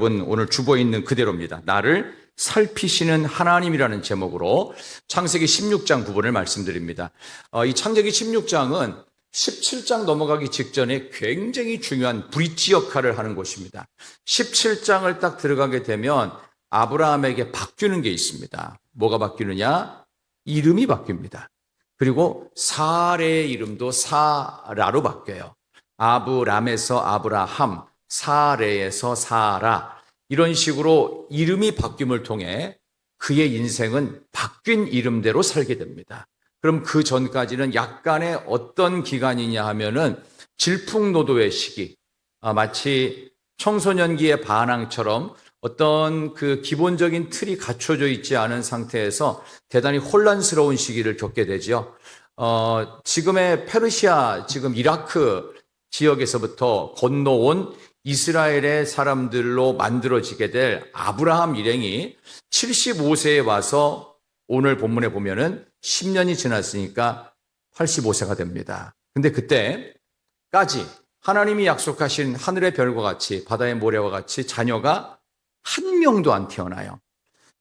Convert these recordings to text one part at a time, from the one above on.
여러분 오늘 주보에 있는 그대로입니다. 나를 살피시는 하나님이라는 제목으로 창세기 16장 부분을 말씀드립니다. 이 창세기 16장은 17장 넘어가기 직전에 굉장히 중요한 브릿지 역할을 하는 곳입니다. 17장을 딱 들어가게 되면 아브라함에게 바뀌는 게 있습니다. 뭐가 바뀌느냐? 이름이 바뀝니다. 그리고 사레의 이름도 사라로 바뀌어요. 아브람에서 아브라함, 사레에서 사라, 이런 식으로 이름이 바뀜을 통해 그의 인생은 바뀐 이름대로 살게 됩니다. 그럼 그 전까지는 약간의 어떤 기간이냐 하면은 질풍노도의 시기, 마치 청소년기의 반항처럼 어떤 그 기본적인 틀이 갖춰져 있지 않은 상태에서 대단히 혼란스러운 시기를 겪게 되죠. 지금의 페르시아, 지금 이라크 지역에서부터 건너온 이스라엘의 사람들로 만들어지게 될 아브라함 일행이 75세에 와서 오늘 본문에 보면은 10년이 지났으니까 85세가 됩니다. 근데 그때까지 하나님이 약속하신 하늘의 별과 같이 바다의 모래와 같이 자녀가 한 명도 안 태어나요.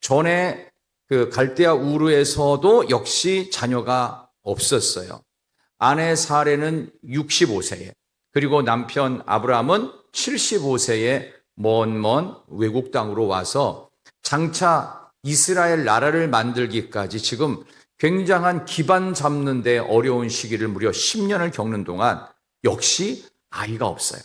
전에 그 갈대아 우르에서도 역시 자녀가 없었어요. 아내 사레는 65세에, 그리고 남편 아브라함은 75세에 먼 외국 땅으로 와서 장차 이스라엘 나라를 만들기까지 지금 굉장한 기반 잡는 데 어려운 시기를 무려 10년을 겪는 동안 역시 아이가 없어요.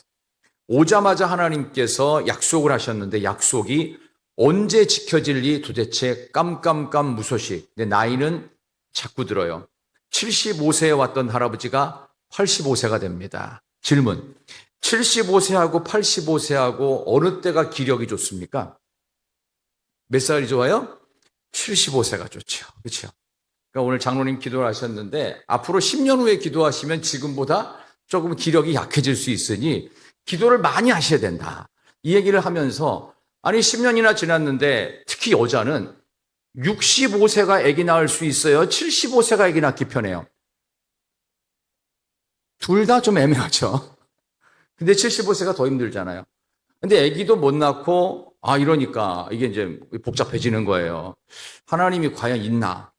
오자마자 하나님께서 약속을 하셨는데 약속이 언제 지켜질지 도대체 깜깜깜 무소식. 내 나이는 자꾸 들어요. 75세에 왔던 할아버지가 85세가 됩니다. 질문, 75세하고 85세하고 어느 때가 기력이 좋습니까? 몇 살이 좋아요? 75세가 좋죠. 그렇죠? 그러니까 오늘 장로님 기도를 하셨는데 앞으로 10년 후에 기도하시면 지금보다 조금 기력이 약해질 수 있으니 기도를 많이 하셔야 된다. 이 얘기를 하면서 아니 10년이나 지났는데 특히 여자는 65세가 아기 낳을 수 있어요? 75세가 아기 낳기 편해요? 둘 다 좀 애매하죠. 근데 75세가 더 힘들잖아요. 근데 아기도 못 낳고 이러니까 이게 이제 복잡해지는 거예요. 하나님이 과연 있나?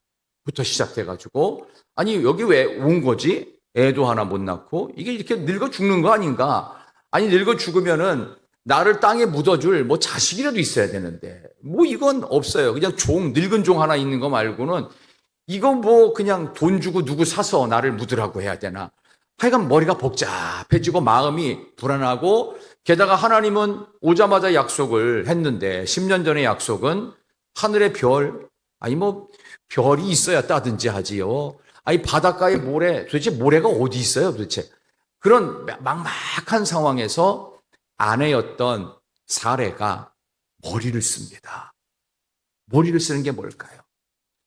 부터 시작해가지고 아니 여기 왜 온 거지? 애도 하나 못 낳고 이게 이렇게 늙어 죽는 거 아닌가? 아니 늙어 죽으면은 나를 땅에 묻어줄 뭐 자식이라도 있어야 되는데 뭐 이건 없어요. 그냥 늙은 종 하나 있는 거 말고는 이거 뭐 그냥 돈 주고 누구 사서 나를 묻으라고 해야 되나? 하여간 머리가 복잡해지고 마음이 불안하고 게다가 하나님은 오자마자 약속을 했는데 10년 전의 약속은 하늘의 별, 뭐 별이 있어야 따든지 하지요. 바닷가에 모래, 도대체 모래가 어디 있어요 도대체. 그런 막막한 상황에서 아내였던 사레가 머리를 씁니다. 머리를 쓰는 게 뭘까요?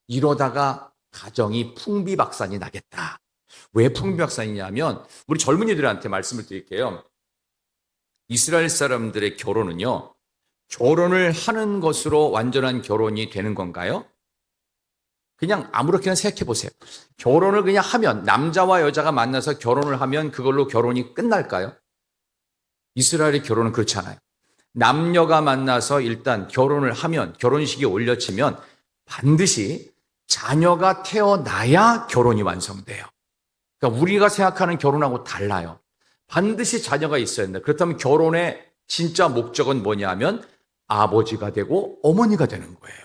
이러다가 가정이 풍비박산이 나겠다. 왜 풍비박산이냐면 우리 젊은이들한테 말씀을 드릴게요. 이스라엘 사람들의 결혼은요, 결혼을 하는 것으로 완전한 결혼이 되는 건가요? 그냥 아무렇게나 생각해 보세요. 결혼을 그냥 하면, 남자와 여자가 만나서 결혼을 하면 그걸로 결혼이 끝날까요? 이스라엘의 결혼은 그렇지 않아요. 남녀가 만나서 일단 결혼을 하면, 결혼식이 올려지면 반드시 자녀가 태어나야 결혼이 완성돼요. 그러니까 우리가 생각하는 결혼하고 달라요. 반드시 자녀가 있어야 된다. 그렇다면 결혼의 진짜 목적은 뭐냐면 아버지가 되고 어머니가 되는 거예요.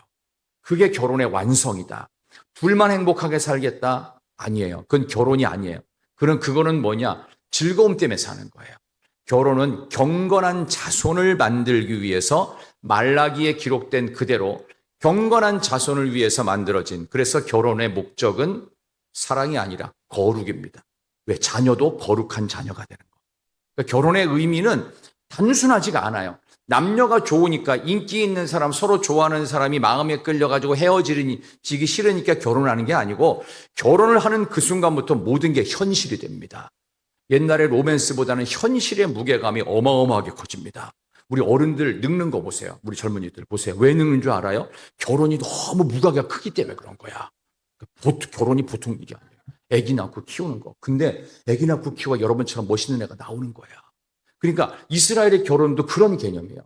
그게 결혼의 완성이다. 둘만 행복하게 살겠다? 아니에요. 그건 결혼이 아니에요. 그거는 뭐냐? 즐거움 때문에 사는 거예요. 결혼은 경건한 자손을 만들기 위해서 말라기에 기록된 그대로 경건한 자손을 위해서 만들어진, 그래서 결혼의 목적은 사랑이 아니라 거룩입니다. 왜? 자녀도 거룩한 자녀가 되는 거. 그러니까 결혼의 의미는 단순하지가 않아요. 남녀가 좋으니까, 인기 있는 사람, 서로 좋아하는 사람이 마음에 끌려가지고 헤어지기 싫으니까 결혼하는 게 아니고, 결혼을 하는 그 순간부터 모든 게 현실이 됩니다. 옛날에 로맨스보다는 현실의 무게감이 어마어마하게 커집니다. 우리 어른들 늙는 거 보세요. 우리 젊은이들 보세요. 왜 늙는 줄 알아요? 결혼이 너무 무게가 크기 때문에 그런 거야. 결혼이 보통 일이 아니에요. 애기 낳고 키우는 거. 근데 애기 낳고 키워 여러분처럼 멋있는 애가 나오는 거야. 그러니까 이스라엘의 결혼도 그런 개념이에요.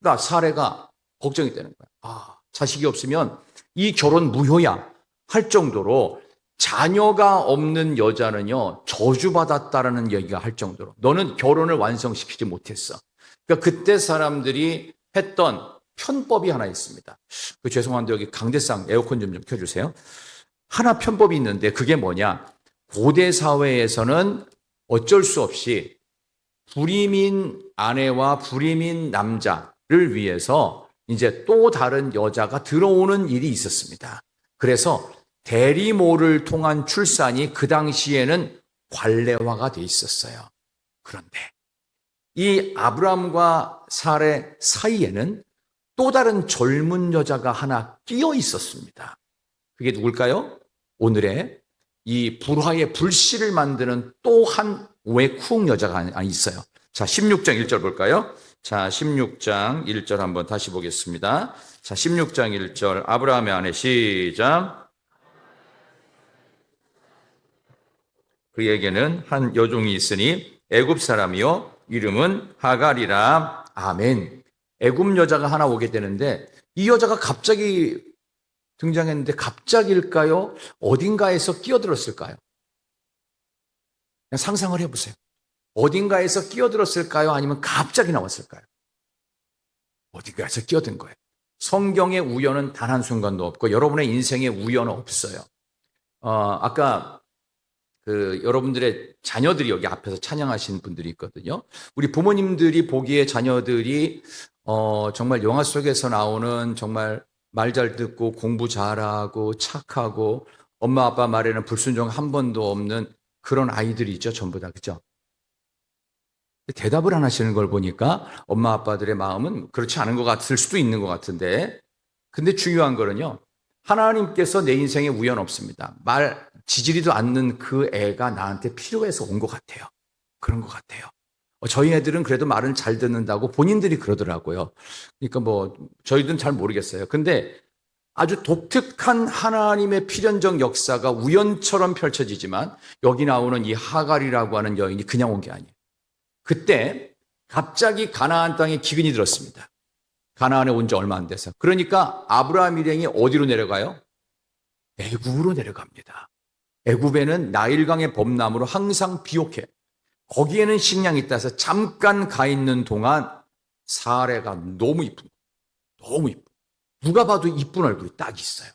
그러니까 사례가 걱정이 되는 거야. 아, 자식이 없으면 이 결혼 무효야 할 정도로 자녀가 없는 여자는요, 저주받았다라는 얘기가 할 정도로 너는 결혼을 완성시키지 못했어. 그러니까 그때 사람들이 했던 편법이 하나 있습니다. 죄송한데 여기 강대상 에어컨 좀 켜주세요. 하나 편법이 있는데 그게 뭐냐? 고대 사회에서는 어쩔 수 없이 불임인 아내와 불임인 남자를 위해서 이제 또 다른 여자가 들어오는 일이 있었습니다. 그래서 대리모를 통한 출산이 그 당시에는 관례화가 돼 있었어요. 그런데 이 아브라함과 사레 사이에는 또 다른 젊은 여자가 하나 끼어 있었습니다. 그게 누굴까요? 오늘의 이 불화의 불씨를 만드는 또 한 외쿵 여자가 있어요. 자, 16장 1절 볼까요? 자, 16장 1절 한번 다시 보겠습니다. 자, 16장 1절 아브라함의 아내 시작. 그에게는 한 여종이 있으니 애굽 사람이요 이름은 하갈이라. 아멘. 애굽 여자가 하나 오게 되는데 이 여자가 갑자기 등장했는데 갑자기일까요? 어딘가에서 끼어들었을까요? 그냥 상상을 해보세요. 어딘가에서 끼어들었을까요? 아니면 갑자기 나왔을까요? 어딘가에서 끼어든 거예요. 성경의 우연은 단 한순간도 없고 여러분의 인생에 우연은 없어요. 아까 여러분들의 자녀들이 여기 앞에서 찬양하신 분들이 있거든요. 우리 부모님들이 보기에 자녀들이 정말 영화 속에서 나오는 정말 말 잘 듣고 공부 잘하고 착하고 엄마 아빠 말에는 불순종 한 번도 없는 그런 아이들이죠. 전부 다. 그죠? 대답을 안 하시는 걸 보니까 엄마 아빠들의 마음은 그렇지 않은 것 같을 수도 있는 것 같은데, 근데 중요한 거는요, 하나님께서 내 인생에 우연 없습니다. 말 지지리도 않는 그 애가 나한테 필요해서 온 것 같아요. 그런 것 같아요. 저희 애들은 그래도 말은 잘 듣는다고 본인들이 그러더라고요. 그러니까 저희들은 잘 모르겠어요. 근데 아주 독특한 하나님의 필연적 역사가 우연처럼 펼쳐지지만 여기 나오는 이 하갈이라고 하는 여인이 그냥 온 게 아니에요. 그때 갑자기 가나안 땅에 기근이 들었습니다. 가나안에 온 지 얼마 안 돼서. 그러니까 아브라함 일행이 어디로 내려가요? 애굽으로 내려갑니다. 애굽에는 나일강의 범람으로 항상 비옥해. 거기에는 식량이 있다 해서 잠깐 가 있는 동안 사레가 너무 이쁜 거예요. 너무 이쁜. 누가 봐도 이쁜 얼굴이 딱 있어요.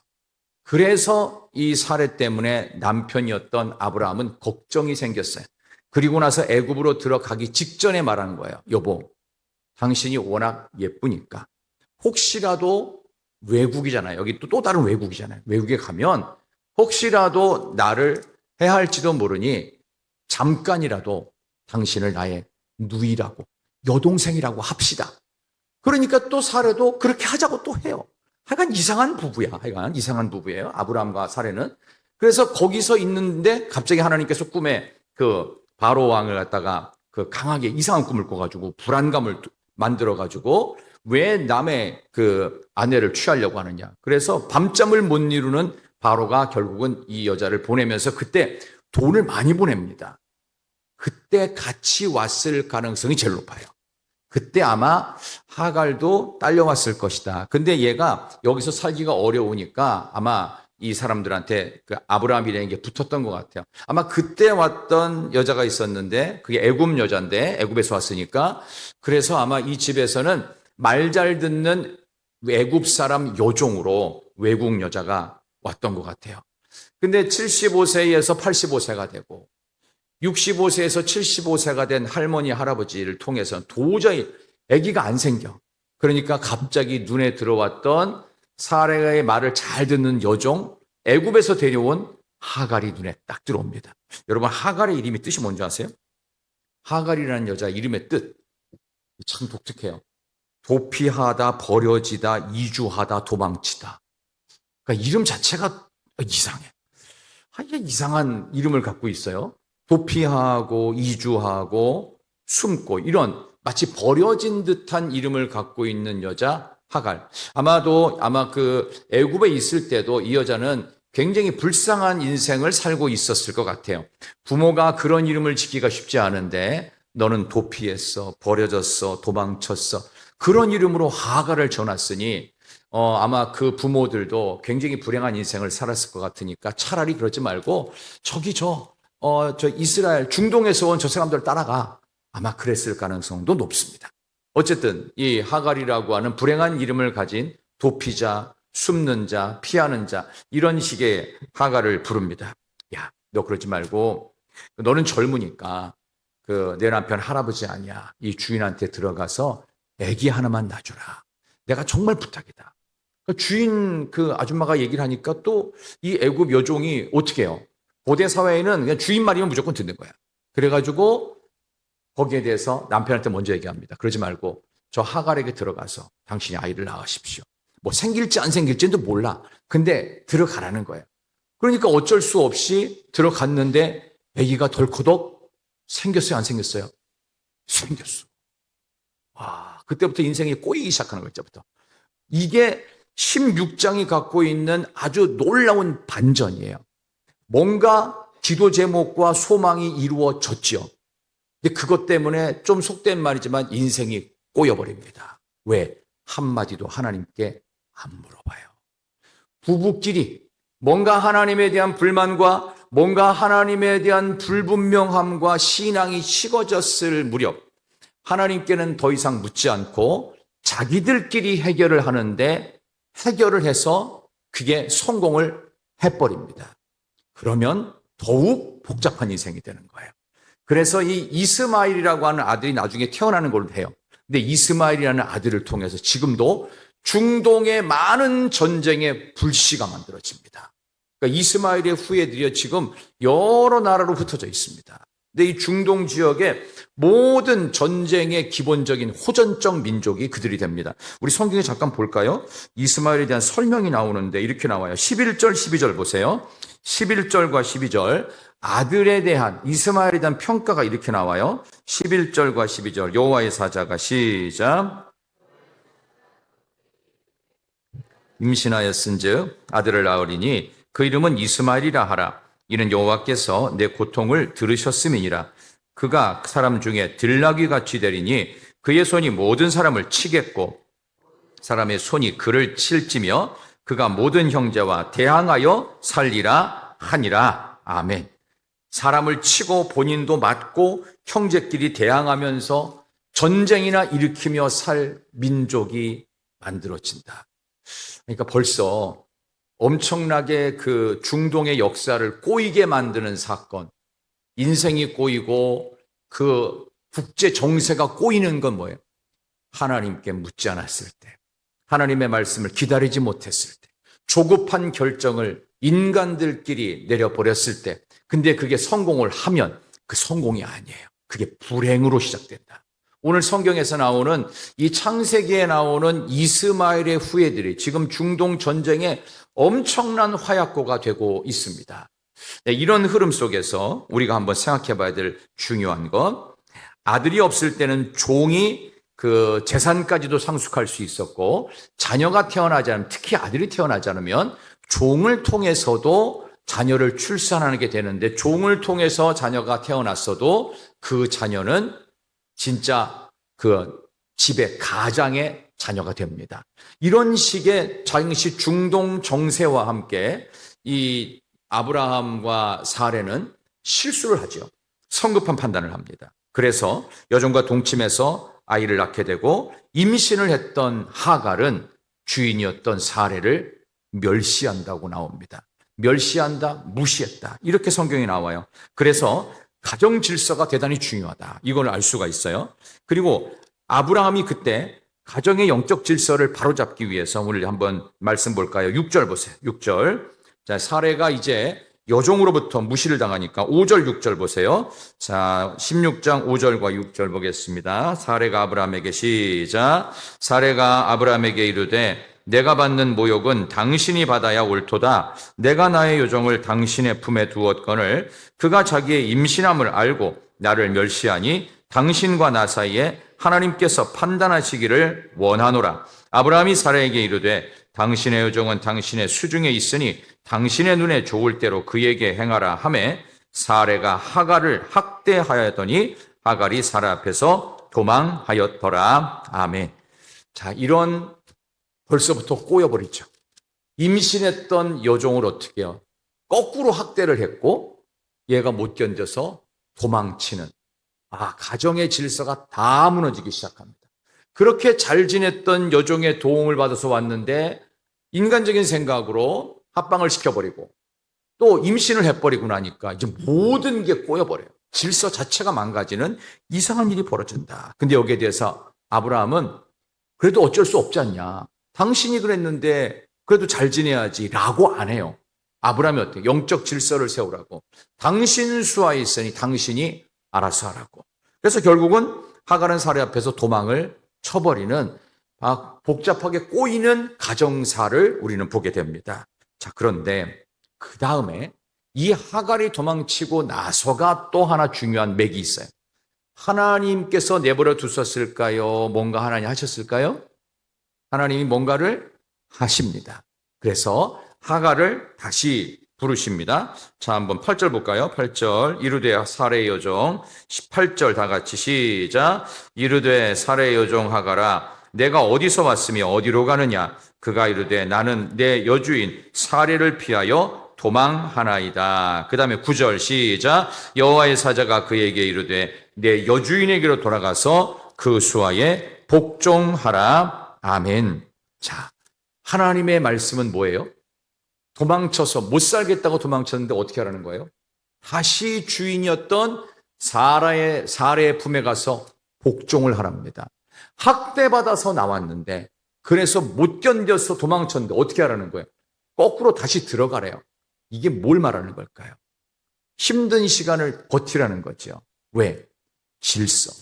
그래서 이 사레 때문에 남편이었던 아브라함은 걱정이 생겼어요. 그리고 나서 애굽으로 들어가기 직전에 말하는 거예요. 여보, 당신이 워낙 예쁘니까 혹시라도 외국이잖아요. 여기 또 다른 외국이잖아요. 외국에 가면 혹시라도 나를 해할지도 모르니 잠깐이라도 당신을 나의 누이라고, 여동생이라고 합시다. 그러니까 또 사레도 그렇게 하자고 또 해요. 하여간 이상한 부부야. 하여간 이상한 부부예요. 아브라함과 사레는. 그래서 거기서 있는데 갑자기 하나님께서 꿈에 바로 왕을 갖다가 강하게 이상한 꿈을 꿔가지고 불안감을 만들어가지고 왜 남의 아내를 취하려고 하느냐. 그래서 밤잠을 못 이루는 바로가 결국은 이 여자를 보내면서 그때 돈을 많이 보냅니다. 그때 같이 왔을 가능성이 제일 높아요. 그때 아마 하갈도 딸려왔을 것이다. 근데 얘가 여기서 살기가 어려우니까 아마 이 사람들한테 아브라함 일행에게 붙었던 것 같아요. 아마 그때 왔던 여자가 있었는데 그게 애굽 여자인데 애굽에서 왔으니까 그래서 아마 이 집에서는 말 잘 듣는 애굽 사람 여종으로 외국 여자가 왔던 것 같아요. 근데 75세에서 85세가 되고 65세에서 75세가 된 할머니 할아버지를 통해서 도저히 아기가 안 생겨. 그러니까 갑자기 눈에 들어왔던 사레의 말을 잘 듣는 여종, 애굽에서 데려온 하갈이 눈에 딱 들어옵니다. 여러분, 하갈의 이름이 뜻이 뭔지 아세요? 하갈이라는 여자 이름의 뜻 참 독특해요. 도피하다, 버려지다, 이주하다, 도망치다. 그러니까 이름 자체가 이상해. 이상한 이름을 갖고 있어요. 도피하고 이주하고 숨고 이런 마치 버려진 듯한 이름을 갖고 있는 여자 하갈. 아마 애굽에 있을 때도 이 여자는 굉장히 불쌍한 인생을 살고 있었을 것 같아요. 부모가 그런 이름을 짓기가 쉽지 않은데 너는 도피했어, 버려졌어, 도망쳤어. 그런 이름으로 하갈을 지어놨으니 아마 그 부모들도 굉장히 불행한 인생을 살았을 것 같으니까 차라리 그러지 말고 저기 저 이스라엘 중동에서 온 저 사람들 따라가. 아마 그랬을 가능성도 높습니다. 어쨌든 이 하갈이라고 하는 불행한 이름을 가진 도피자, 숨는 자, 피하는 자, 이런 식의 하갈을 부릅니다. 야, 너 그러지 말고 너는 젊으니까 내 남편 할아버지 아니야. 이 주인한테 들어가서 아기 하나만 놔주라. 내가 정말 부탁이다. 주인 그 아줌마가 얘기를 하니까 또 이 애굽 여종이 어떻게 해요? 고대 사회에는 그냥 주인 말이면 무조건 듣는 거야. 그래가지고 거기에 대해서 남편한테 먼저 얘기합니다. 그러지 말고 저 하갈에게 들어가서 당신이 아이를 낳으십시오. 뭐 생길지 안 생길지도 몰라. 근데 들어가라는 거예요. 그러니까 어쩔 수 없이 들어갔는데 아기가 덜커덕 생겼어요, 안 생겼어요? 생겼어. 와, 그때부터 인생이 꼬이기 시작하는 거예요, 이제부터. 이게 16장이 갖고 있는 아주 놀라운 반전이에요. 뭔가 기도 제목과 소망이 이루어졌지요. 근데 그것 때문에 좀 속된 말이지만 인생이 꼬여버립니다. 왜? 한마디도 하나님께 안 물어봐요. 부부끼리 뭔가 하나님에 대한 불만과 뭔가 하나님에 대한 불분명함과 신앙이 식어졌을 무렵 하나님께는 더 이상 묻지 않고 자기들끼리 해결을 하는데 해결을 해서 그게 성공을 해버립니다. 그러면 더욱 복잡한 인생이 되는 거예요. 그래서 이 이스마엘이라고 하는 아들이 나중에 태어나는 걸로 해요. 근데 이스마엘이라는 아들을 통해서 지금도 중동의 많은 전쟁의 불씨가 만들어집니다. 그러니까 이스마엘의 후예들이 지금 여러 나라로 흩어져 있습니다. 근데 이 중동 지역의 모든 전쟁의 기본적인 호전적 민족이 그들이 됩니다. 우리 성경에 잠깐 볼까요? 이스마엘에 대한 설명이 나오는데 이렇게 나와요. 11절, 12절 보세요. 11절과 12절 아들에 대한 이스마엘에 대한 평가가 이렇게 나와요. 11절과 12절 여호와의 사자가 시작. 임신하였은즉 아들을 낳으리니 그 이름은 이스마엘이라 하라. 이는 여호와께서 내 고통을 들으셨음이니라. 그가 사람 중에 들나귀같이 되리니 그의 손이 모든 사람을 치겠고 사람의 손이 그를 칠지며 그가 모든 형제와 대항하여 살리라 하니라. 아멘. 사람을 치고 본인도 맞고 형제끼리 대항하면서 전쟁이나 일으키며 살 민족이 만들어진다. 그러니까 벌써 엄청나게 그 중동의 역사를 꼬이게 만드는 사건, 인생이 꼬이고 그 국제 정세가 꼬이는 건 뭐예요? 하나님께 묻지 않았을 때, 하나님의 말씀을 기다리지 못했을 때, 조급한 결정을 인간들끼리 내려버렸을 때, 근데 그게 성공을 하면 그 성공이 아니에요. 그게 불행으로 시작된다. 오늘 성경에서 나오는 이 창세기에 나오는 이스마엘의 후예들이 지금 중동 전쟁에 엄청난 화약고가 되고 있습니다. 네, 이런 흐름 속에서 우리가 한번 생각해 봐야 될 중요한 것, 아들이 없을 때는 종이 그 재산까지도 상속할 수 있었고 자녀가 태어나지 않으면, 특히 아들이 태어나지 않으면 종을 통해서도 자녀를 출산하게 되는데, 종을 통해서 자녀가 태어났어도 그 자녀는 진짜 그 집의 가장의 자녀가 됩니다. 이런 식의 당시 중동 정세와 함께 이 아브라함과 사레는 실수를 하죠. 성급한 판단을 합니다. 그래서 여종과 동침해서 아이를 낳게 되고 임신을 했던 하갈은 주인이었던 사레를 멸시한다고 나옵니다. 멸시한다, 무시했다, 이렇게 성경에 나와요. 그래서 가정 질서가 대단히 중요하다, 이걸 알 수가 있어요. 그리고 아브라함이 그때 가정의 영적 질서를 바로잡기 위해서 오늘 한번 말씀 볼까요? 6절 보세요. 6절. 자, 사레가 이제 여종으로부터 무시를 당하니까 5절, 6절 보세요. 자, 16장 5절과 6절 보겠습니다. 사레가 아브라함에게 시작. 사레가 아브라함에게 이르되 내가 받는 모욕은 당신이 받아야 옳도다. 내가 나의 여종을 당신의 품에 두었거늘 그가 자기의 임신함을 알고 나를 멸시하니 당신과 나 사이에 하나님께서 판단하시기를 원하노라. 아브라함이 사라에게 이르되 당신의 여종은 당신의 수중에 있으니 당신의 눈에 좋을 대로 그에게 행하라 하매 사레가 하갈을 학대하였더니 하갈이 사라 앞에서 도망하였더라. 아멘. 자, 이런 벌써부터 꼬여버리죠. 임신했던 여종을 어떻게 해요? 거꾸로 학대를 했고 얘가 못 견뎌서 도망치는, 가정의 질서가 다 무너지기 시작합니다. 그렇게 잘 지냈던 여종의 도움을 받아서 왔는데 인간적인 생각으로 합방을 시켜버리고 또 임신을 해버리고 나니까 이제 모든 게 꼬여버려요. 질서 자체가 망가지는 이상한 일이 벌어진다. 근데 여기에 대해서 아브라함은 그래도 어쩔 수 없지 않냐. 당신이 그랬는데 그래도 잘 지내야지 라고 안 해요. 아브라함이 어때요? 영적 질서를 세우라고. 당신 수하에 있으니 당신이 알아서 하라고. 그래서 결국은 하갈은 사례 앞에서 도망을 쳐버리는 복잡하게 꼬이는 가정사를 우리는 보게 됩니다. 자, 그런데 그 다음에 이 하갈이 도망치고 나서가 또 하나 중요한 맥이 있어요. 하나님께서 내버려 두셨을까요? 뭔가 하나님 하셨을까요? 하나님이 뭔가를 하십니다. 그래서 하갈을 다시 부르십니다. 자, 한번 8절 볼까요? 8절. 이르되 사레의 여종. 18절 다 같이 시작. 이르되 사레의 여종 하갈아, 내가 어디서 왔으며 어디로 가느냐? 그가 이르되 나는 내 여주인 사레를 피하여 도망하나이다. 그 다음에 9절 시작. 여호와의 사자가 그에게 이르되 내 여주인에게로 돌아가서 그 수하에 복종하라. 아멘. 자, 하나님의 말씀은 뭐예요? 도망쳐서 못 살겠다고 도망쳤는데 어떻게 하라는 거예요? 다시 주인이었던 사라의 품에 가서 복종을 하랍니다. 학대받아서 나왔는데 그래서 못 견뎌서 도망쳤는데 어떻게 하라는 거예요? 거꾸로 다시 들어가래요. 이게 뭘 말하는 걸까요? 힘든 시간을 버티라는 거죠. 왜? 질서.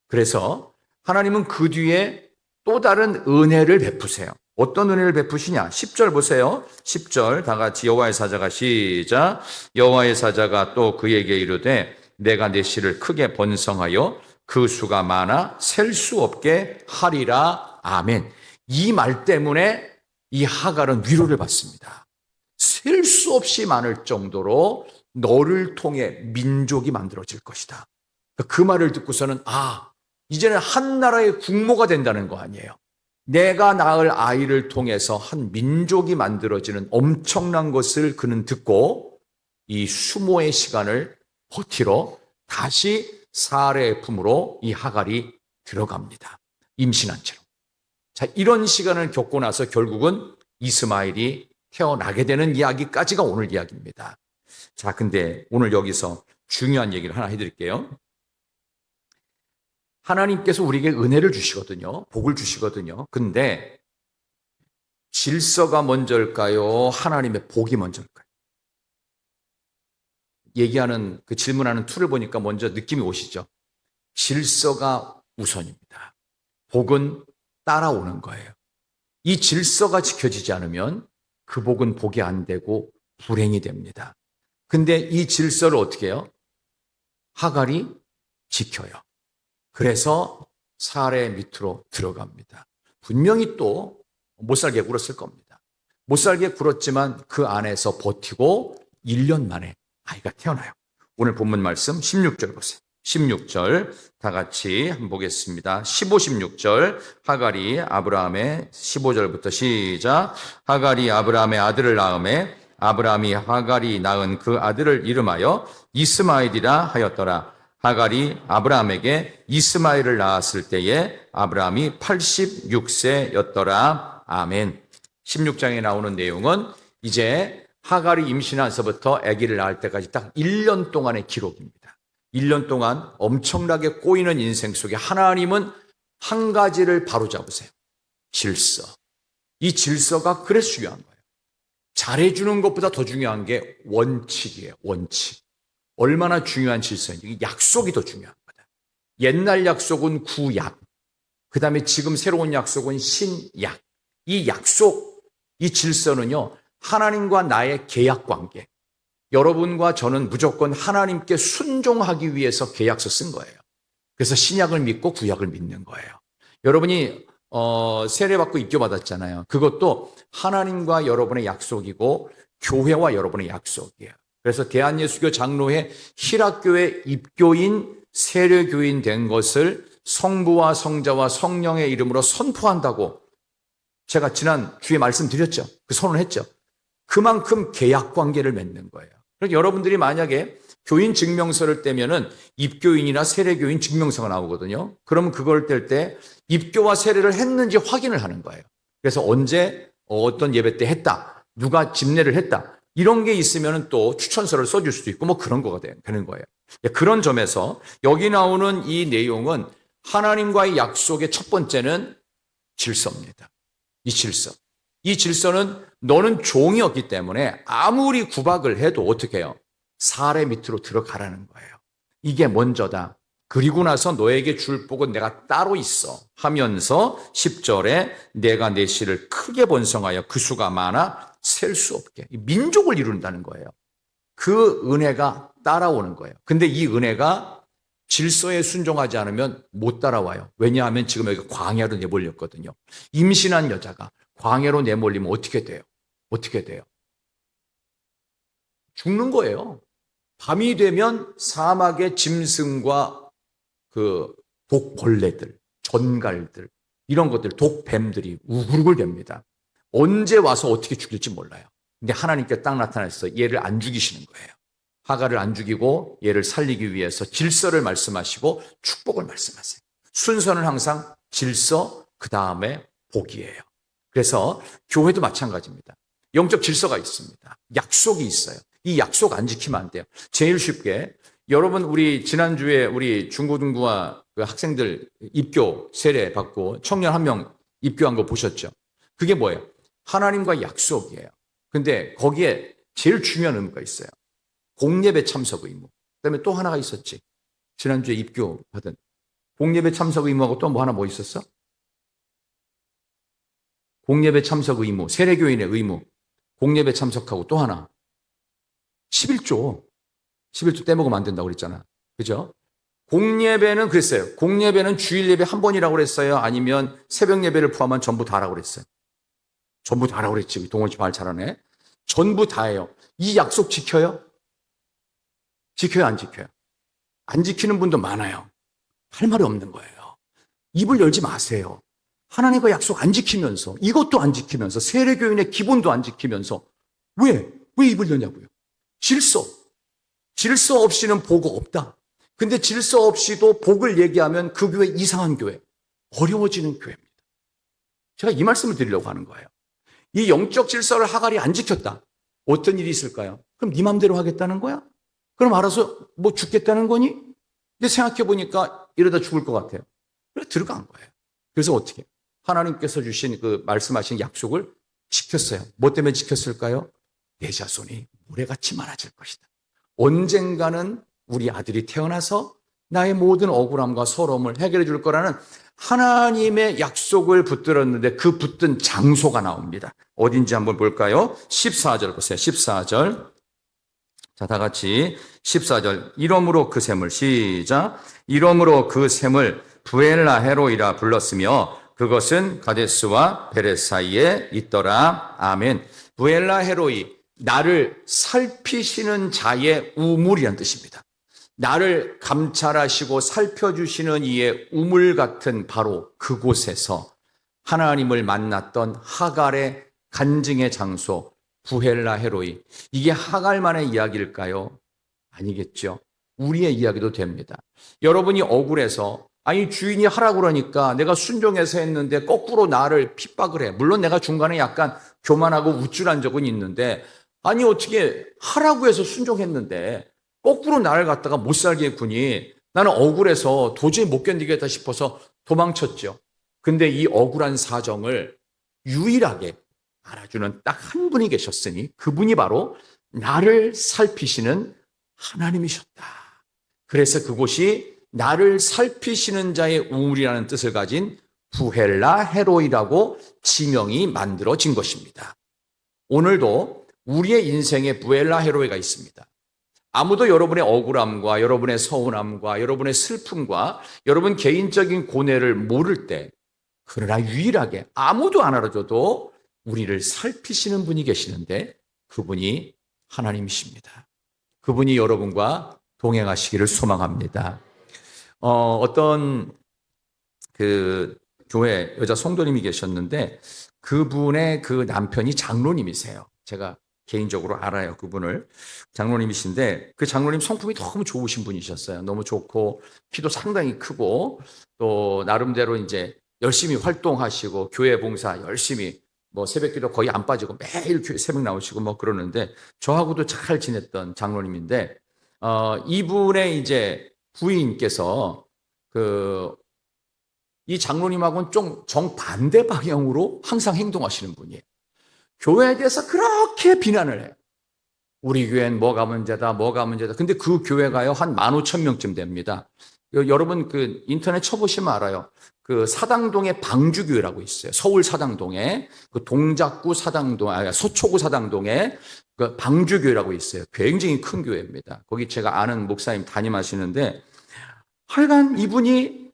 그래서 하나님은 그 뒤에 또 다른 은혜를 베푸세요. 어떤 은혜를 베푸시냐? 10절 보세요. 10절 다 같이 여호와의 사자가 시작. 여호와의 사자가 또 그에게 이르되 내가 내 씨를 크게 번성하여 그 수가 많아 셀 수 없게 하리라. 아멘. 이 말 때문에 이 하갈은 위로를 받습니다. 셀 수 없이 많을 정도로 너를 통해 민족이 만들어질 것이다. 그 말을 듣고서는 이제는 한 나라의 국모가 된다는 거 아니에요. 내가 낳을 아이를 통해서 한 민족이 만들어지는 엄청난 것을 그는 듣고 이 수모의 시간을 버티러 다시 사레의 품으로 이 하갈이 들어갑니다. 임신한 채로. 자, 이런 시간을 겪고 나서 결국은 이스마엘이 태어나게 되는 이야기까지가 오늘 이야기입니다. 자, 근데 오늘 여기서 중요한 얘기를 하나 해드릴게요. 하나님께서 우리에게 은혜를 주시거든요. 복을 주시거든요. 근데 질서가 먼저일까요? 하나님의 복이 먼저일까요? 얘기하는 그 질문하는 툴을 보니까 먼저 느낌이 오시죠? 질서가 우선입니다. 복은 따라오는 거예요. 이 질서가 지켜지지 않으면 그 복은 복이 안 되고 불행이 됩니다. 근데 이 질서를 어떻게 해요? 하갈이 지켜요. 그래서 사레 밑으로 들어갑니다. 분명히 또 못살게 굴었을 겁니다. 못살게 굴었지만 그 안에서 버티고 1년 만에 아이가 태어나요. 오늘 본문 말씀 16절 보세요. 16절 다 같이 한번 보겠습니다. 15, 16절 하갈이 아브라함의 15절부터 시작. 하갈이 아브라함의 아들을 낳음에 아브라함이 하갈이 낳은 그 아들을 이름하여 이스마엘이라 하였더라. 하갈이 아브라함에게 이스마엘을 낳았을 때에 아브라함이 86세였더라. 아멘. 16장에 나오는 내용은 이제 하갈이 임신해서부터 아기를 낳을 때까지 딱 1년 동안의 기록입니다. 1년 동안 엄청나게 꼬이는 인생 속에 하나님은 한 가지를 바로잡으세요. 질서. 이 질서가 그래서 중요한 거예요. 잘해주는 것보다 더 중요한 게 원칙이에요. 원칙. 얼마나 중요한 질서인지. 약속이 더 중요한 거다. 옛날 약속은 구약, 그 다음에 지금 새로운 약속은 신약. 이 약속, 이 질서는요, 하나님과 나의 계약 관계. 여러분과 저는 무조건 하나님께 순종하기 위해서 계약서 쓴 거예요. 그래서 신약을 믿고 구약을 믿는 거예요. 여러분이 세례받고 입교받았잖아요. 그것도 하나님과 여러분의 약속이고 교회와 여러분의 약속이에요. 그래서 대한예수교 장로회 희락교회 입교인 세례교인 된 것을 성부와 성자와 성령의 이름으로 선포한다고 제가 지난 주에 말씀드렸죠. 그 선언했죠. 그만큼 계약 관계를 맺는 거예요. 그러니까 여러분들이 만약에 교인 증명서를 떼면은 입교인이나 세례교인 증명서가 나오거든요. 그러면 그걸 뗄 때 입교와 세례를 했는지 확인을 하는 거예요. 그래서 언제 어떤 예배 때 했다, 누가 집례를 했다, 이런 게 있으면 또 추천서를 써줄 수도 있고 뭐 그런 거가 되는 거예요. 그런 점에서 여기 나오는 이 내용은 하나님과의 약속의 첫 번째는 질서입니다. 이 질서. 이 질서는 너는 종이었기 때문에 아무리 구박을 해도 어떻게 해요? 사례 밑으로 들어가라는 거예요. 이게 먼저다. 그리고 나서 너에게 줄 복은 내가 따로 있어 하면서 10절에 내가 내 씨를 크게 번성하여 그 수가 많아 셀 수 없게. 민족을 이룬다는 거예요. 그 은혜가 따라오는 거예요. 근데 이 은혜가 질서에 순종하지 않으면 못 따라와요. 왜냐하면 지금 여기 광야로 내몰렸거든요. 임신한 여자가 광야로 내몰리면 어떻게 돼요? 어떻게 돼요? 죽는 거예요. 밤이 되면 사막의 짐승과 그 독벌레들, 전갈들, 이런 것들, 독뱀들이 우글우글댑니다. 언제 와서 어떻게 죽일지 몰라요. 근데 하나님께 딱 나타나서 얘를 안 죽이시는 거예요. 하가를 안 죽이고 얘를 살리기 위해서 질서를 말씀하시고 축복을 말씀하세요. 순서는 항상 질서, 그 다음에 복이에요. 그래서 교회도 마찬가지입니다. 영적 질서가 있습니다. 약속이 있어요. 이 약속 안 지키면 안 돼요. 제일 쉽게 여러분 우리 지난주에 우리 중고등부와 그 학생들 입교 세례 받고 청년 한 명 입교한 거 보셨죠? 그게 뭐예요? 하나님과 약속이에요. 근데 거기에 제일 중요한 의무가 있어요. 공예배 참석 의무. 그다음에 또 하나가 있었지. 지난주에 입교 받은 공예배 참석 의무하고 또 뭐 하나 뭐 있었어? 공예배 참석 의무, 세례교인의 의무, 공예배 참석하고 또 하나 11조 떼먹으면 안 된다고 그랬잖아. 그죠? 공예배는 그랬어요. 공예배는 주일 예배 한 번이라고 그랬어요? 아니면 새벽 예배를 포함한 전부 다라고 그랬어요? 전부 다라고 그랬지. 동원 씨 말 잘하네. 전부 다예요. 이 약속 지켜요? 지켜요, 안 지켜요? 안 지키는 분도 많아요. 할 말이 없는 거예요. 입을 열지 마세요. 하나님과 약속 안 지키면서, 이것도 안 지키면서, 세례교인의 기본도 안 지키면서, 왜 입을 여냐고요? 질서 없이는 복 없다. 근데 질서 없이도 복을 얘기하면 그 교회 이상한 교회, 어려워지는 교회입니다. 제가 이 말씀을 드리려고 하는 거예요. 이 영적 질서를 하갈이 안 지켰다. 어떤 일이 있을까요? 그럼 네 맘대로 하겠다는 거야? 그럼 알아서 뭐 죽겠다는 거니? 근데 생각해 보니까 이러다 죽을 것 같아요. 그래서 들어간 거예요. 그래서 어떻게? 하나님께서 주신 그 말씀하신 약속을 지켰어요. 뭐 때문에 지켰을까요? 내 자손이 모래같이 많아질 것이다. 언젠가는 우리 아들이 태어나서 나의 모든 억울함과 서러움을 해결해 줄 거라는 하나님의 약속을 붙들었는데 그 붙든 장소가 나옵니다. 어딘지 한번 볼까요? 14절 보세요. 14절. 자, 다 같이 14절. 이러므로 그 샘을 시작. 이러므로 그 샘을 부엘라헤로이라 불렀으며 그것은 가데스와 베레 사이에 있더라. 아멘. 부엘라헤로이, 나를 살피시는 자의 우물이라는 뜻입니다. 나를 감찰하시고 살펴주시는 이의 우물 같은 바로 그곳에서 하나님을 만났던 하갈의 간증의 장소 부헬라헤로이. 이게 하갈만의 이야기일까요? 아니겠죠. 우리의 이야기도 됩니다. 여러분이 억울해서 아니 주인이 하라고 그러니까 내가 순종해서 했는데 거꾸로 나를 핍박을 해. 물론 내가 중간에 약간 교만하고 우쭐한 적은 있는데 아니 어떻게 하라고 해서 순종했는데 거꾸로 나를 갖다가 못 살게 했구니. 나는 억울해서 도저히 못 견디겠다 싶어서 도망쳤죠. 근데 이 억울한 사정을 유일하게 알아주는 딱 한 분이 계셨으니 그분이 바로 나를 살피시는 하나님이셨다. 그래서 그곳이 나를 살피시는 자의 우물이라는 뜻을 가진 부헬라헤로이라고 지명이 만들어진 것입니다. 오늘도 우리의 인생에 부헬라헤로이가 있습니다. 아무도 여러분의 억울함과 여러분의 서운함과 여러분의 슬픔과 여러분 개인적인 고뇌를 모를 때 그러나 유일하게 아무도 안 알아줘도 우리를 살피시는 분이 계시는데 그분이 하나님이십니다. 그분이 여러분과 동행하시기를 소망합니다. 어떤 그 교회 여자 성도님이 계셨는데 그분의 그 남편이 장로님이세요. 제가 개인적으로 알아요, 그분을. 장로님이신데 그 장로님 성품이 너무 좋으신 분이셨어요. 너무 좋고 키도 상당히 크고 또 나름대로 이제 열심히 활동하시고 교회 봉사 열심히 뭐 새벽기도 거의 안 빠지고 매일 교회 새벽 나오시고 뭐 그러는데 저하고도 잘 지냈던 장로님인데 이분의 이제 부인께서 이 장로님하고는 좀 정반대 방향으로 항상 행동하시는 분이에요. 교회에 대해서 그렇게 비난을 해요. 우리 교회는 뭐가 문제다, 뭐가 문제다. 근데 그 교회가요, 한 15,000명쯤 됩니다. 여러분 그 인터넷 쳐보시면 알아요. 그 사당동에 방주교회라고 있어요. 서울 사당동에 그 동작구 사당동, 서초구 사당동에 그 방주교회라고 있어요. 굉장히 큰 교회입니다. 거기 제가 아는 목사님 담임하시는데 하여간 이분이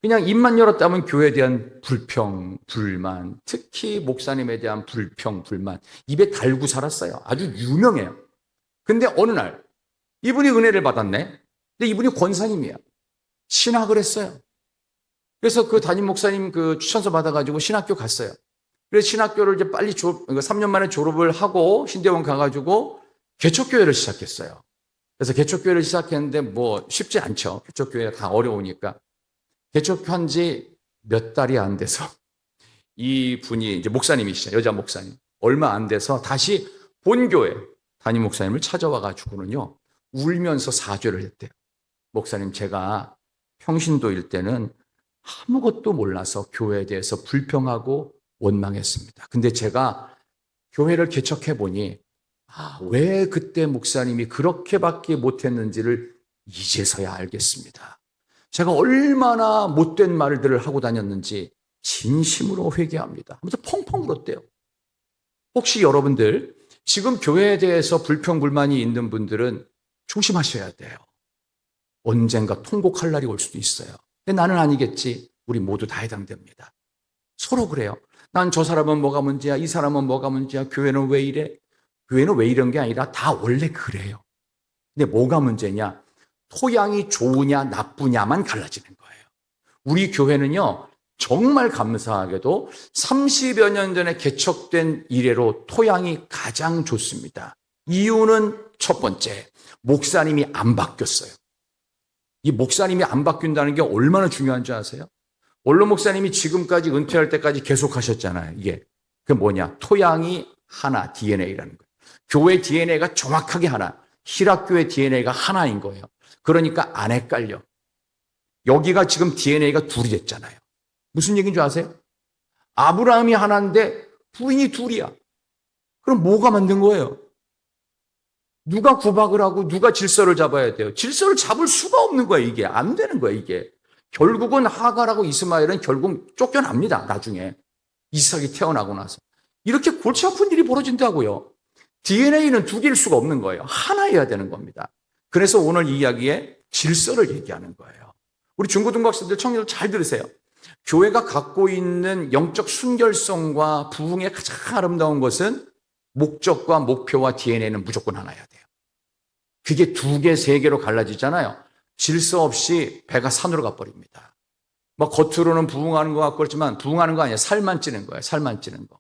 그냥 입만 열었다면 교회에 대한 불평, 불만, 특히 목사님에 대한 불평, 불만 입에 달고 살았어요. 아주 유명해요. 근데 어느 날 이분이 은혜를 받았네. 근데 이분이 권사님이야. 신학을 했어요. 그래서 그 담임 목사님 그 추천서 받아가지고 신학교 갔어요. 그래서 신학교를 이제 빨리 3년 만에 졸업을 하고 신대원 가가지고 개척교회를 시작했어요. 그래서 개척교회를 시작했는데 뭐 쉽지 않죠. 개척교회가 다 어려우니까. 개척한 지 몇 달이 안 돼서 이 분이 이제 목사님이시죠. 여자 목사님. 얼마 안 돼서 다시 본교회 담임 목사님을 찾아와 가지고는요. 울면서 사죄를 했대요. 목사님, 제가 평신도일 때는 아무것도 몰라서 교회에 대해서 불평하고 원망했습니다. 근데 제가 교회를 개척해 보니 왜 그때 목사님이 그렇게밖에 못했는지를 이제서야 알겠습니다. 제가 얼마나 못된 말들을 하고 다녔는지 진심으로 회개합니다. 하면서 펑펑 울었대요. 혹시 여러분들 지금 교회에 대해서 불평불만이 있는 분들은 조심하셔야 돼요. 언젠가 통곡할 날이 올 수도 있어요. 근데 나는 아니겠지. 우리 모두 다 해당됩니다. 서로 그래요. 난 저 사람은 뭐가 문제야, 이 사람은 뭐가 문제야, 교회는 왜 이래? 교회는 왜 이런 게 아니라 다 원래 그래요. 근데 뭐가 문제냐? 토양이 좋으냐 나쁘냐만 갈라지는 거예요. 우리 교회는요, 정말 감사하게도 30여 년 전에 개척된 이래로 토양이 가장 좋습니다. 이유는 첫 번째, 목사님이 안 바뀌었어요. 이 목사님이 안 바뀐다는 게 얼마나 중요한지 아세요? 원로 목사님이 지금까지 은퇴할 때까지 계속 하셨잖아요. 이게 그게 뭐냐? 토양이 하나, DNA라는 거예요. 교회 DNA가 정확하게 하나, 희락교회 DNA가 하나인 거예요. 그러니까 안 헷갈려. 여기가 지금 DNA가 둘이 됐잖아요. 무슨 얘기인 줄 아세요? 아브라함이 하나인데 부인이 둘이야. 그럼 뭐가 만든 거예요? 누가 구박을 하고 누가 질서를 잡아야 돼요? 질서를 잡을 수가 없는 거예요. 이게 안 되는 거예요. 이게 결국은 하갈하고 이스마엘은 결국 쫓겨납니다. 나중에 이삭이 태어나고 나서 이렇게 골치 아픈 일이 벌어진다고요. DNA는 두 개일 수가 없는 거예요. 하나여야 되는 겁니다. 그래서 오늘 이 이야기에 질서를 얘기하는 거예요. 우리 중고등학생들, 청년들 잘 들으세요. 교회가 갖고 있는 영적 순결성과 부흥의 가장 아름다운 것은 목적과 목표와 DNA는 무조건 하나여야 돼요. 그게 두 개, 세 개로 갈라지잖아요. 질서 없이 배가 산으로 가버립니다. 뭐 겉으로는 부흥하는 것 같고 그렇지만 부흥하는 거 아니에요. 살만 찌는 거예요. 살만 찌는 거.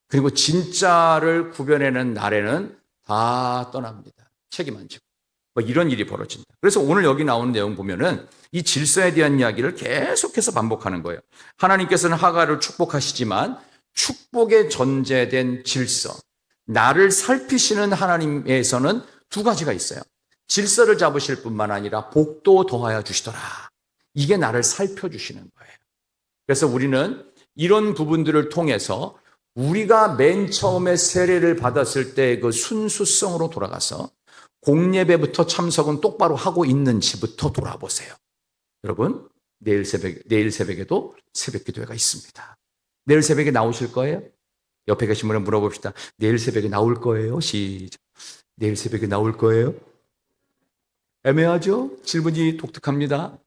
그리고 진짜를 구별해내는 날에는 다 떠납니다. 책임 안 지고. 뭐 이런 일이 벌어진다. 그래서 오늘 여기 나오는 내용 보면은 이 질서에 대한 이야기를 계속해서 반복하는 거예요. 하나님께서는 하갈을 축복하시지만 축복에 전제된 질서, 나를 살피시는 하나님에서는 두 가지가 있어요. 질서를 잡으실 뿐만 아니라 복도 더하여 주시더라. 이게 나를 살펴주시는 거예요. 그래서 우리는 이런 부분들을 통해서 우리가 맨 처음에 세례를 받았을 때 그 순수성으로 돌아가서 공예배부터 참석은 똑바로 하고 있는지부터 돌아보세요. 여러분, 내일 새벽에도 새벽기도회가 있습니다. 내일 새벽에 나오실 거예요? 옆에 계신 분을 물어봅시다. 내일 새벽에 나올 거예요? 시작. 내일 새벽에 나올 거예요? 애매하죠? 질문이 독특합니다.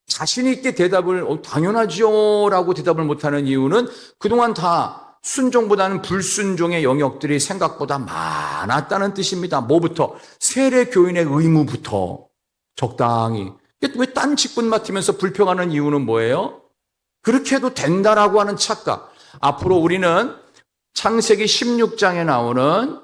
자신 있게 대답을 당연하죠 라고 대답을 못하는 이유는 그동안 다 순종보다는 불순종의 영역들이 생각보다 많았다는 뜻입니다. 뭐부터? 세례 교인의 의무부터 적당히 왜 딴 직분 맡으면서 불평하는 이유는 뭐예요? 그렇게 해도 된다라고 하는 착각. 앞으로 우리는 창세기 16장에 나오는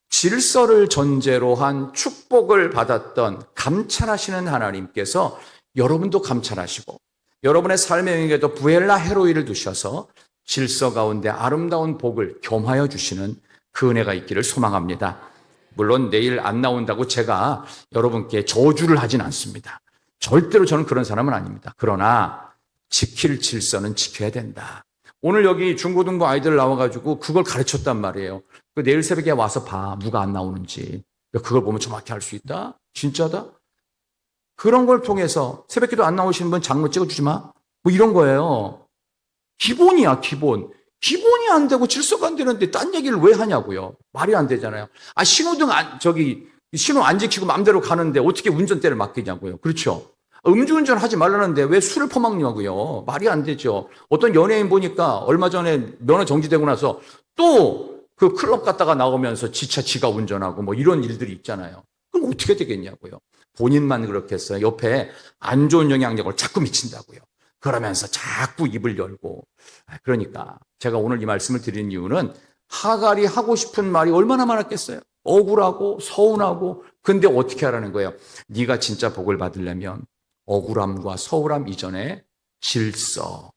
질서를 전제로 한 축복을 받았던 감찰하시는 하나님께서 여러분도 감찰하시고 여러분의 삶의 영역에도 부엘라 헤로이를 두셔서 질서 가운데 아름다운 복을 겸하여 주시는 그 은혜가 있기를 소망합니다. 물론 내일 안 나온다고 제가 여러분께 저주를 하진 않습니다. 절대로 저는 그런 사람은 아닙니다. 그러나 지킬 질서는 지켜야 된다. 오늘 여기 중고등부 아이들 나와가지고 그걸 가르쳤단 말이에요. 내일 새벽에 와서 봐. 누가 안 나오는지. 그걸 보면 정확히 알 수 있다? 진짜다? 그런 걸 통해서 새벽기도 안 나오시는 분 장로 찍어주지 마. 뭐 이런 거예요. 기본이야, 기본. 기본이 안 되고 질서가 안 되는데 딴 얘기를 왜 하냐고요. 말이 안 되잖아요. 신호등 신호 안 지키고 마음대로 가는데 어떻게 운전대를 맡기냐고요. 그렇죠? 음주운전 하지 말라는데 왜 술을 퍼먹냐고요. 말이 안 되죠. 어떤 연예인 보니까 얼마 전에 면허 정지되고 나서 또 그 클럽 갔다가 나오면서 지가 운전하고 뭐 이런 일들이 있잖아요. 그럼 어떻게 되겠냐고요. 본인만 그렇게 했어요. 옆에 안 좋은 영향력을 자꾸 미친다고요. 그러면서 자꾸 입을 열고. 그러니까 제가 오늘 이 말씀을 드리는 이유는 하갈이 하고 싶은 말이 얼마나 많았겠어요. 억울하고 서운하고. 근데 어떻게 하라는 거예요. 네가 진짜 복을 받으려면 억울함과 서울함 이전에 질서,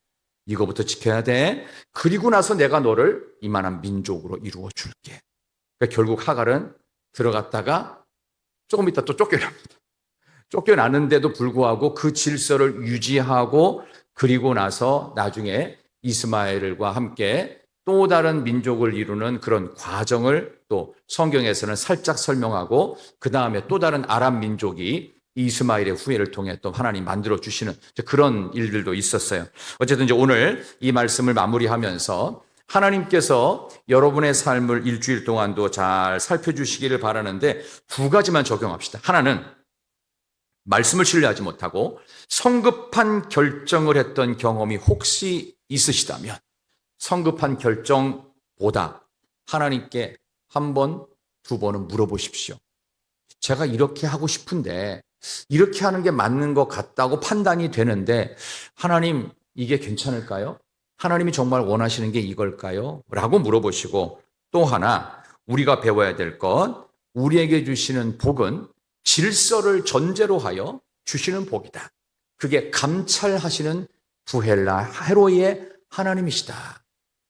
이거부터 지켜야 돼. 그리고 나서 내가 너를 이만한 민족으로 이루어 줄게. 그러니까 결국 하갈은 들어갔다가 조금 있다 또 쫓겨납니다. 쫓겨나는데도 불구하고 그 질서를 유지하고 그리고 나서 나중에 이스마엘과 함께 또 다른 민족을 이루는 그런 과정을 또 성경에서는 살짝 설명하고 그 다음에 또 다른 아람 민족이 이스마엘의 후예를 통해 또 하나님 만들어 주시는 그런 일들도 있었어요. 어쨌든 이제 오늘 이 말씀을 마무리하면서 하나님께서 여러분의 삶을 일주일 동안도 잘 살펴주시기를 바라는데 두 가지만 적용합시다. 하나는 말씀을 신뢰하지 못하고 성급한 결정을 했던 경험이 혹시 있으시다면 성급한 결정보다 하나님께 한 번, 두 번은 물어보십시오. 제가 이렇게 하고 싶은데 이렇게 하는 게 맞는 것 같다고 판단이 되는데 하나님 이게 괜찮을까요? 하나님이 정말 원하시는 게 이걸까요? 라고 물어보시고 또 하나 우리가 배워야 될 것 우리에게 주시는 복은 질서를 전제로 하여 주시는 복이다. 그게 감찰하시는 부헬라 헤로이의 하나님이시다.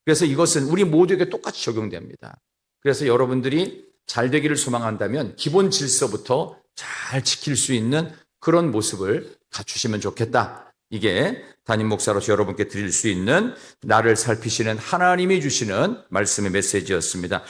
그래서 이것은 우리 모두에게 똑같이 적용됩니다. 그래서 여러분들이 잘 되기를 소망한다면 기본 질서부터 잘 지킬 수 있는 그런 모습을 갖추시면 좋겠다. 이게 담임 목사로서 여러분께 드릴 수 있는 나를 살피시는 하나님이 주시는 말씀의 메시지였습니다.